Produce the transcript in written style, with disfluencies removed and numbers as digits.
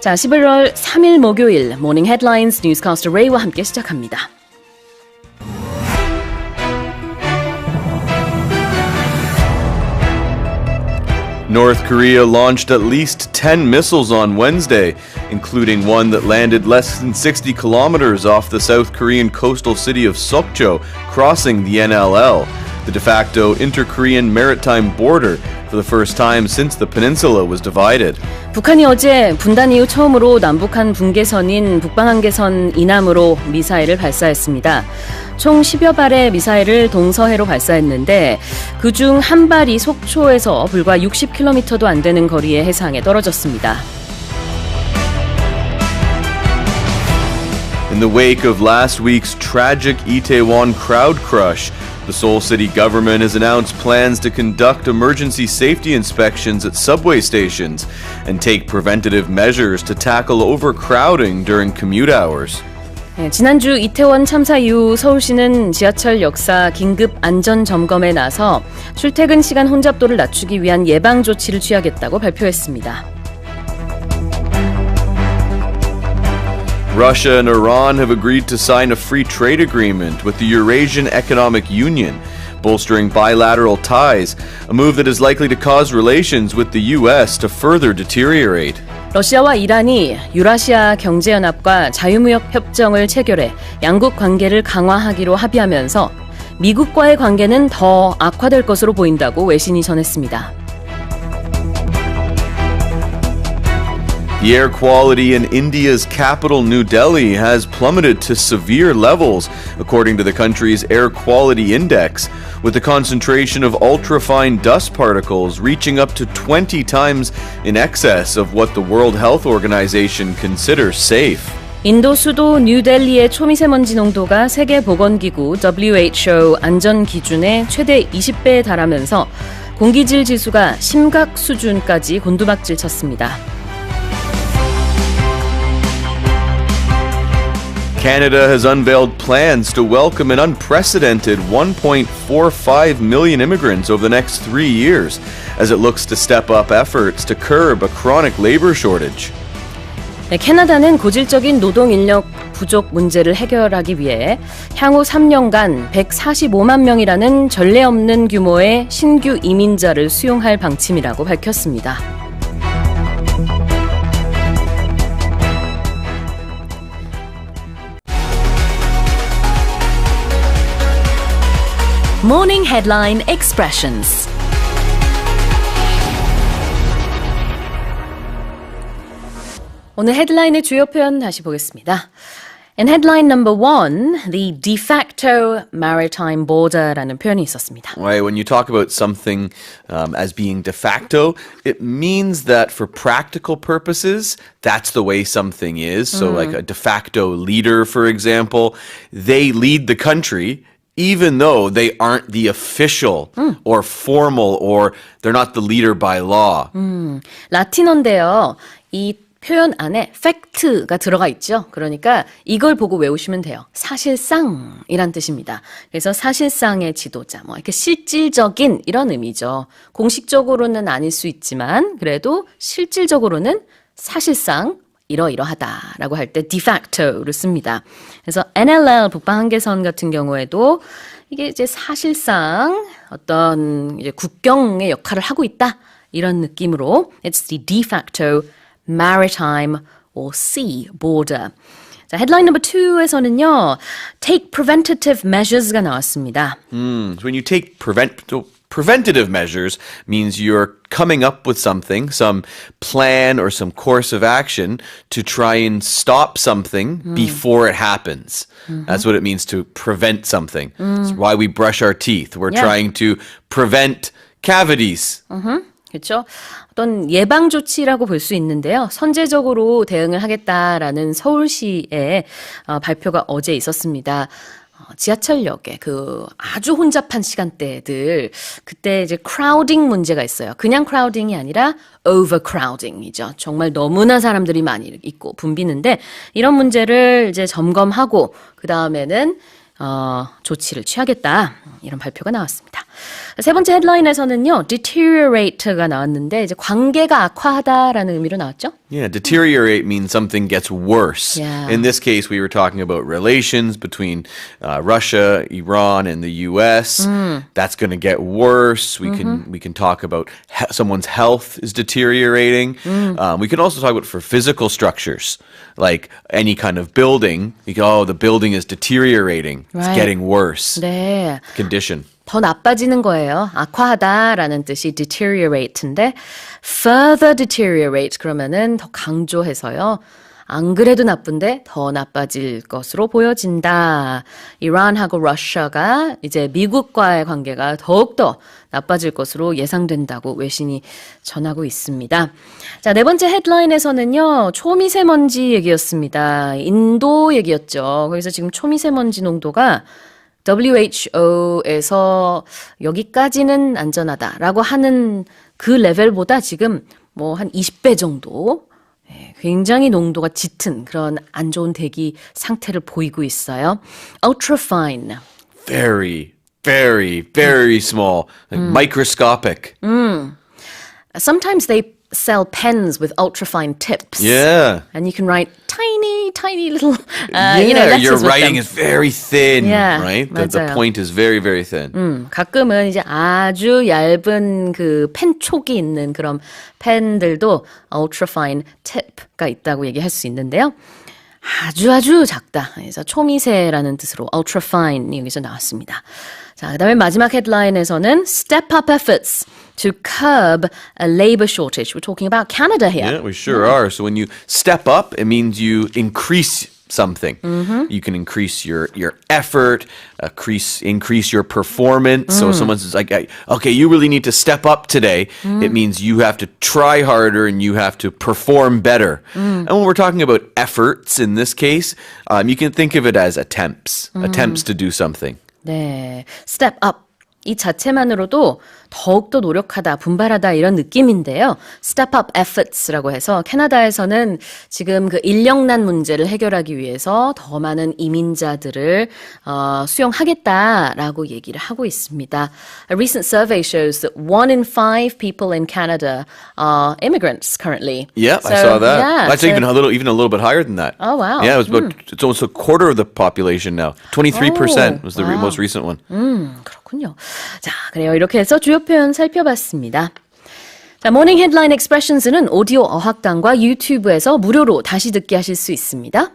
자, 11월 3일 목요일 모닝 헤드라인스 뉴스캐스터 레이와 함께 시작합니다. North Korea launched at least 10 missiles on Wednesday, including one that landed less than 60 kilometers off the South Korean coastal city of Sokcho, crossing the NLL, the de facto inter-Korean maritime border, for the first time since the peninsula was divided. 북한이 어제 분단 이후 처음으로 남북한 분계선인 북방한계선 이남으로 미사일을 발사했습니다. 총 10여 발의 미사일을 동서해로 발사했는데 그중 한 발이 속초에서 불과 60km도 안 되는 거리의 해상에 떨어졌습니다. In the wake of last week's tragic Itaewon crowd crush, the Seoul city government has announced plans to conduct emergency safety inspections at subway stations and take preventative measures to tackle overcrowding during commute hours. 지난주 이태원 참사 이후 서울시는 지하철 역사 긴급 안전 점검에 나서 출퇴근 시간 혼잡도를 낮추기 위한 예방 조치를 취하겠다고 발표했습니다. Russia and Iran have agreed to sign a free trade agreement with the Eurasian Economic Union, bolstering bilateral ties, a move that is likely to cause relations with the U.S. to further deteriorate. 러시아와 이란이 유라시아 경제연합과 자유무역 협정을 체결해 양국 관계를 강화하기로 합의하면서 미국과의 관계는 더 악화될 것으로 보인다고 외신이 전했습니다. The air quality in India's capital, New Delhi, has plummeted to severe levels, according to the country's air quality index, with the concentration of ultrafine dust particles reaching up to 20 times in excess of what the World Health Organization considers safe. 인도 수도 뉴델리의 초미세먼지 농도가 세계보건기구 WHO 안전 기준의 최대 20배에 달하면서 공기질 지수가 심각 수준까지 곤두박질 쳤습니다. Canada has unveiled plans to welcome an unprecedented 1.45 million immigrants over the next 3 years as it looks to step up efforts to curb a chronic labor shortage. 캐나다는 고질적인 노동 인력 부족 문제를 해결하기 위해 향후 3년간 145만 명이라는 전례 없는 규모의 신규 이민자를 수용할 방침이라고 밝혔습니다. Morning Headline Expressions. 오늘 헤드라인의 주요 표현 다시 보겠습니다. In headline number 1, the de facto maritime border라는 표현이 있었습니다. Right, when you talk about something as being de facto, it means that for practical purposes, that's the way something is. So like a de facto leader, for example, they lead the country even though they aren't the official or formal or they're not the leader by law. 라틴어인데요. 이 표현 안에 fact가 들어가 있죠. 그러니까 이걸 보고 외우시면 돼요. 사실상이란 뜻입니다. 그래서 사실상의 지도자, 뭐 이렇게 실질적인 이런 의미죠. 공식적으로는 아닐 수 있지만 그래도 실질적으로는 사실상 이러이러하다라고 할 때 de facto를 씁니다. 그래서 NLL 북방한계선 같은 경우에도 이게 이제 사실상 어떤 이제 국경의 역할을 하고 있다 이런 느낌으로 it's the de facto maritime or sea border. 자, headline number 2에서는요, take preventative measures가 나왔습니다. So when you take preventative measures means you're coming up with something, some plan or some course of action to try and stop something before it happens. That's what it means to prevent something. That's why we brush our teeth. We're trying to prevent cavities. 그렇죠. 어떤 예방 조치라고 볼 수 있는데요. 선제적으로 대응을 하겠다라는 서울시의 발표가 어제 있었습니다. 지하철역에 그 아주 혼잡한 시간대들 그때 이제 crowding 문제가 있어요. 그냥 crowding이 아니라 overcrowding이죠. 정말 너무나 사람들이 많이 있고 붐비는데 이런 문제를 이제 점검하고 그 다음에는 조치를 취하겠다 이런 발표가 나왔습니다. 세 번째 헤드라인에서는요, deteriorate가 나왔는데 이제 관계가 악화하다라는 의미로 나왔죠? Yeah, deteriorate means something gets worse. Yeah. In this case, we were talking about relations between Russia, Iran, and the U.S. That's going to get worse. We can talk about someone's health is deteriorating. We can also talk about for physical structures, like any kind of building. You go, oh, the building is deteriorating. It's Right. getting worse. 네. Condition. 더 나빠지는 거예요. 악화하다라는 뜻이 deteriorate인데 further deteriorate 그러면은 더 강조해서요. 안 그래도 나쁜데 더 나빠질 것으로 보여진다. 이란하고 러시아가 이제 미국과의 관계가 더욱더 나빠질 것으로 예상된다고 외신이 전하고 있습니다. 자, 네 번째 헤드라인에서는요. 초미세먼지 얘기였습니다. 인도 얘기였죠. 거기서 지금 초미세먼지 농도가 WHO에서 여기까지는 안전하다라고 하는 그 레벨보다 지금 뭐 한 20배 정도 굉장히 농도가 짙은 그런 안 좋은 대기 상태를 보이고 있어요. Ultrafine. Very, very, very small. Like microscopic. Sometimes they sell pens with ultrafine tips. Yeah. And you can write tiny, tiny little, Yeah, letters your with writing them. is very thin, Yeah, right? The 맞아요. point is very, very thin. 가끔은 이제 아주 얇은 그 펜 촉이 있는 그런 펜들도 ultrafine tip가 있다고 얘기할 수 있는데요. 아주 작다. 그래서 초미세라는 뜻으로 ultrafine이 여기서 나왔습니다. 자, 그다음에 마지막 헤드라인에서는 step up efforts to curb a labor shortage. We're talking about Canada here. Yeah, we sure are. So when you step up, it means you increase something. You can increase your effort, increase your performance. So someone says like, okay, you really need to step up today. It means you have to try harder and you have to perform better. And when we're talking about efforts in this case, you can think of it as attempts to do something. 네, step up. 이 자체만으로도 더욱더 노력하다, 분발하다 이런 느낌인데요. Step up efforts라고 해서 캐나다에서는 지금 그 인력난 문제를 해결하기 위해서 더 많은 이민자들을 수용하겠다라고 얘기를 하고 있습니다. A recent survey shows that 1 in 5 people in Canada are immigrants currently. Yeah, So, I saw that. yeah, That's even a little bit higher than that. Oh, wow. Yeah, it was about it's almost a quarter of the population now. 23% was the wow. most recent one. 그렇군요. 자, 그래요. 이렇게 해서 주요 표현 살펴봤습니다. 자, 모닝 헤드라인 expressions는 오디오 어학당과 유튜브에서 무료로 다시 듣기 하실 수 있습니다.